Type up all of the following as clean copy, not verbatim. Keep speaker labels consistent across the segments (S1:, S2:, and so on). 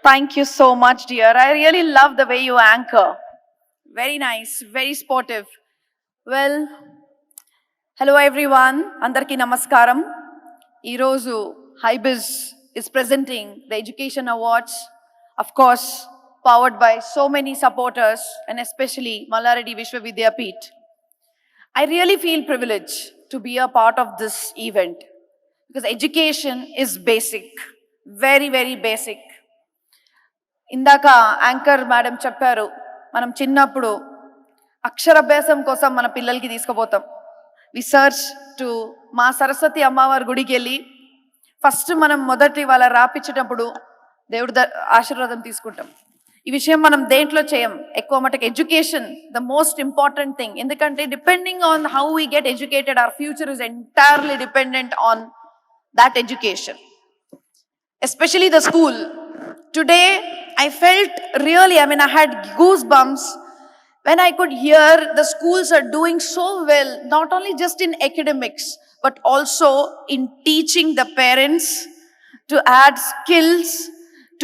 S1: Thank you so much, dear. I really love the way you anchor. Very nice, very sportive. Well, hello everyone. Andarki namaskaram. Irozu Hybis is presenting the Education Awards. Of course, powered by so many supporters and especially Mallareddy Vishwavidyapeeth. I really feel privileged to be a part of this event because education is basic, very, very basic. ఇందాక anchor madam చెప్పారు, మనం చిన్నప్పుడు అక్షరాభ్యాసం కోసం మన పిల్లలకి తీసుకుపోతాం. వి search to మా సరస్వతి అమ్మవారి గుడికి వెళ్ళి ఫస్ట్ మనం మొదటి వాళ్ళ రాపించేటప్పుడు దేవుడి ఆశీర్వాదం తీసుకుంటాం. ఈ విషయం మనం దేంట్లో చేయం, ఎక్కువ మటుకు education the most important thing. ఎందుకంటే depending on how we get educated our future is entirely dependent on that education, especially the school. Today I felt really, I had goosebumps when I could hear the schools are doing so well, not only just in academics but also in teaching the parents to add skills,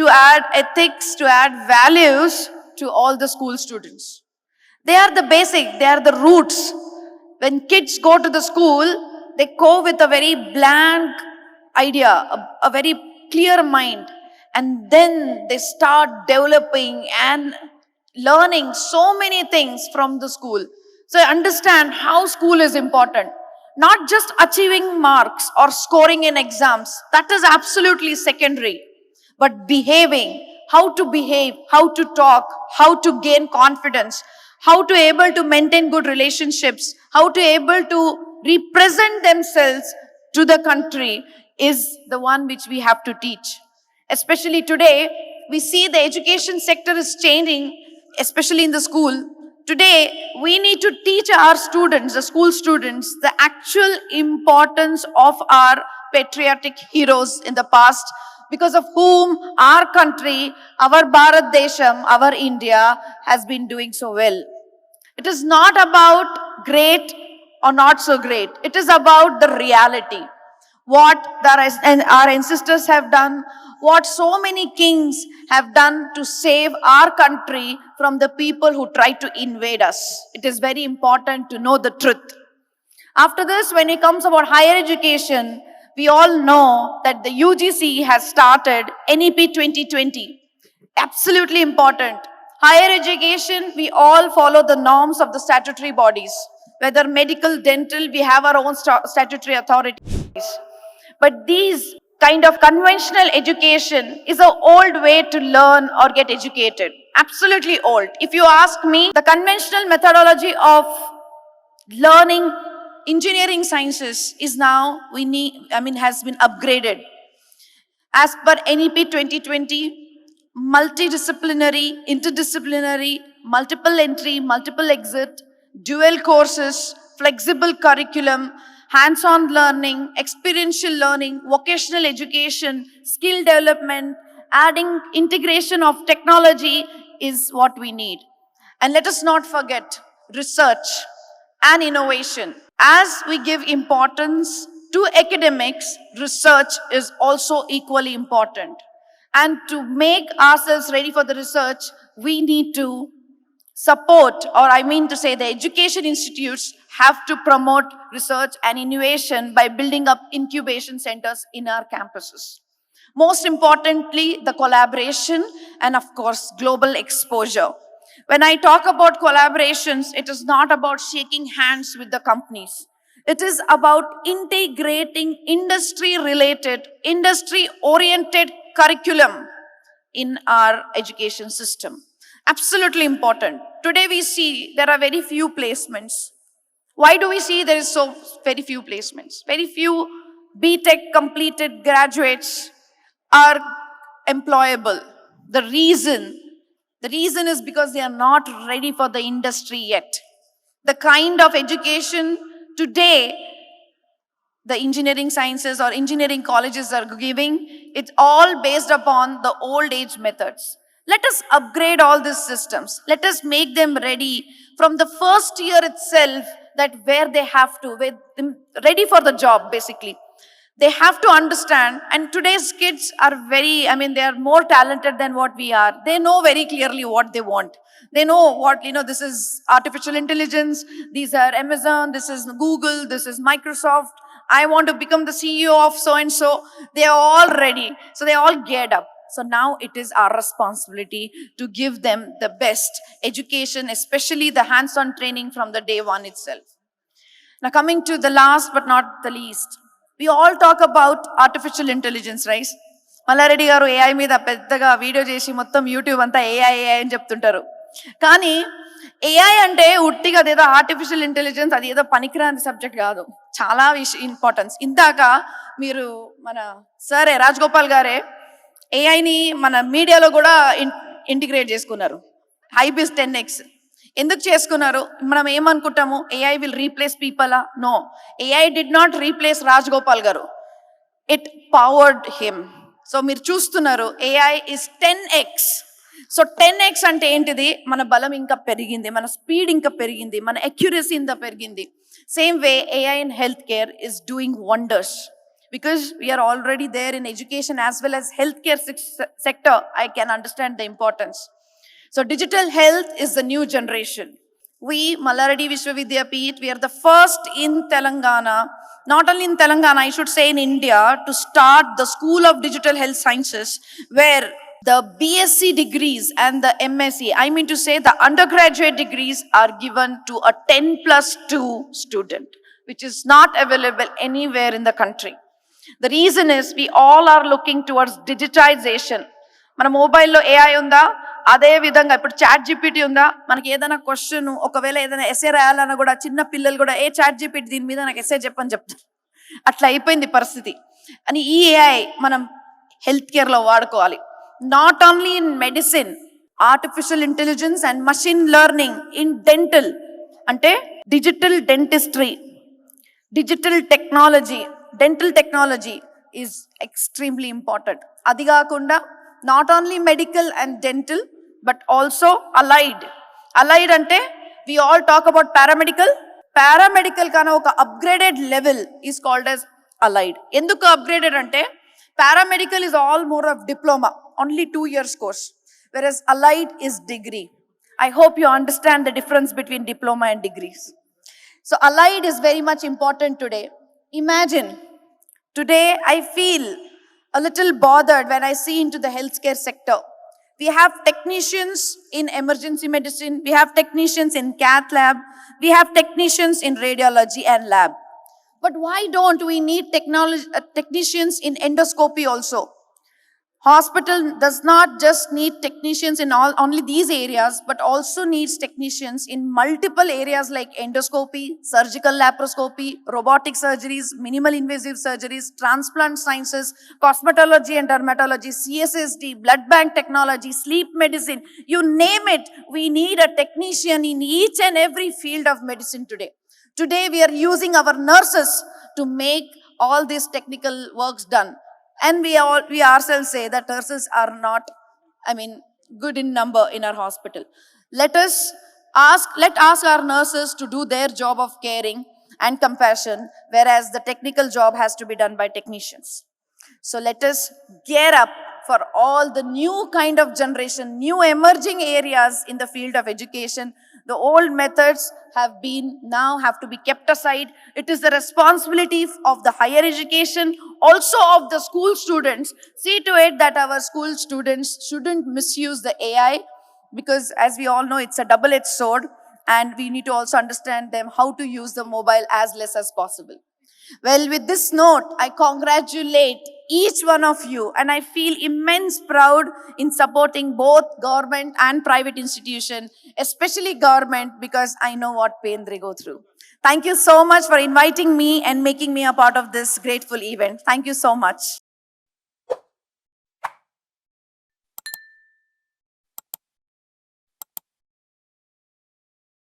S1: to add ethics, to add values to all the school students. They are the basic, they are the roots. When kids go to the school, they go with a very blank idea, a very clear mind, and then they start developing and learning so many things from the school. So I understand how school is important. Not just achieving marks or scoring in exams, that is absolutely secondary, but behaving, how to behave, how to talk, how to gain confidence, how to able to maintain good relationships, how to able to represent themselves to the country is the one which we have to teach. Especially today, we see the education sector is changing, especially in the school. Today, we need to teach our students, the school students, the actual importance of our patriotic heroes in the past, because of whom our country, our Bharat Desham, our India has been doing so well. It is not about great or not so great. It is about the reality. What our ancestors have done, what so many kings have done to save our country from the people who tried to invade us. It is very important to know the truth. After this, when it comes about higher education, we all know that the UGC has started NEP 2020. Absolutely important. Higher education, we all follow the norms of the statutory bodies. Whether medical, dental, we have our own statutory authorities. But these kind of conventional education is an old way to learn or get educated. Absolutely old. If you ask me, the conventional methodology of learning engineering sciences is now, has been upgraded. As per NEP 2020, multidisciplinary, interdisciplinary, multiple entry, multiple exit, dual courses, flexible curriculum, hands-on learning, experiential learning, vocational education, skill development, adding integration of technology is what we need. And let us not forget research and innovation. As we give importance to academics, research is also equally important. And to make ourselves ready for the research, we need to support, or to say the education institutes have to promote research and innovation by building up incubation centers in our campuses. Most importantly, the collaboration and of course, global exposure. When I talk about collaborations, it is not about shaking hands with the companies. It is about integrating industry-related, industry-oriented curriculum in our education system. Absolutely important. Today we see there are very few placements. Why do we see there is so very few placements? Very few BTech completed graduates are employable. The reason is because they are not ready for the industry yet. The kind of education today the engineering sciences or engineering colleges are giving, it's all based upon the old age methods. Let us upgrade all these systems. Let us make them ready from the first year itself, that where they have to, ready for the job basically. They have to understand, and today's kids are very, they are more talented than what we are. They know very clearly what they want. They know what, this is artificial intelligence, these are Amazon, this is Google, this is Microsoft. I want to become the CEO of so and so. They are all ready. So they all geared up. So now it is our responsibility to give them the best education, especially the hands-on training from the day one itself. Now coming to the last but not the least, we all talk about artificial intelligence, right? Malla Reddy గారు AI మీద పెద్దగా video చేసి మొత్తం YouTube అంతా AI అని చెప్తుంటారు. కానీ AI అంటే ఉట్టిగా అదేదో ఆర్టిఫిషియల్ ఇంటెలిజెన్స్ అది ఏదో పనికిరాని సబ్జెక్ట్ కాదు, చాలా ఇంపార్టెన్స్. ఇందాక మీరు మన సార్ రాజగోపాల్ గారే ఏఐని మన మీడియాలో కూడా ఇంటిగ్రేట్ చేసుకున్నారు. హైబిస్ 10x ఎందుకు చేసుకున్నారు? మనం ఏమనుకుంటాము, AI will replace people? No, AI did not replace Rajagopal garu, it powered him. So మీరు చూస్తున్నారు AI is 10x. So 10x అంటే ఏంటిది? మన బలం ఇంకా పెరిగింది, మన స్పీడ్ ఇంకా పెరిగింది, మన అక్యురసీ ఇంకా పెరిగింది. Same way AI in health care is doing wonders, because we are already there in education as well as healthcare sector. I can understand the importance. So digital health is the new generation. We, Mallaradi Vishwavidyapeeth, we are the first in Telangana, not only in Telangana, I should say in India, to start the School of Digital Health Sciences, where the BSc degrees and the MSc, I mean to say the undergraduate degrees, are given to a 10+2 student, which is not available anywhere in the country. The reason is we all are looking towards digitization. మన మొబైల్లో AI ఉందా, అదే విధంగా ఇప్పుడు chat GPT ఉందా, మనకి ఏదైనా question, ఒకవేళ ఏదైనా ఎస్ఏ రాయాలన్నా కూడా చిన్న పిల్లలు కూడా ఏ చాట్ జీపీటీ దీని మీద నాకు ఎస్ఏ చెప్పని చెప్తారు. అట్లా అయిపోయింది పరిస్థితి. అని ఈ ఏఐ మనం హెల్త్ కేర్లో వాడుకోవాలి. Not only in medicine, artificial intelligence and machine learning in dental, అంటే digital dentistry, digital technology, dental technology is extremely important. Adi kaakunda not only medical and dental but also allied. Allied ante we all talk about paramedical. Paramedical kana oka upgraded level is called as allied. Enduku upgraded ante paramedical is all more of diploma, only 2 years course, whereas allied is degree. I hope you understand the difference between diploma and degrees. So allied is very much important today. Imagine, today I feel a little bothered when I see into the healthcare sector. We have technicians in emergency medicine, we have technicians in cath lab, we have technicians in radiology and lab. But why don't we need technicians in endoscopy also? Hospital does not just need technicians in only these areas, but also needs technicians in multiple areas like endoscopy, surgical laparoscopy, robotic surgeries, minimal invasive surgeries, transplant sciences, cosmetology and dermatology, CSSD, blood bank technology, sleep medicine, you name it. We need a technician in each and every field of medicine today. Today we are using our nurses to make all these technical works done. And we ourselves say that nurses are not, good in number in our hospital. Let ask our nurses to do their job of caring and compassion, whereas the technical job has to be done by technicians. So let us gear up for all the new kind of generation, new emerging areas in the field of education. The old methods have to be kept aside. It is the responsibility of the higher education, also of the school students. See to it that our school students shouldn't misuse the AI, because as we all know, it's a double-edged sword, and we need to also understand them how to use the mobile as less as possible. Well, with this note, I congratulate each one of you, and I feel immense proud in supporting both government and private institution, especially government, because I know what pain they go through. Thank you so much for inviting me and making me a part of this grateful event. Thank you so much.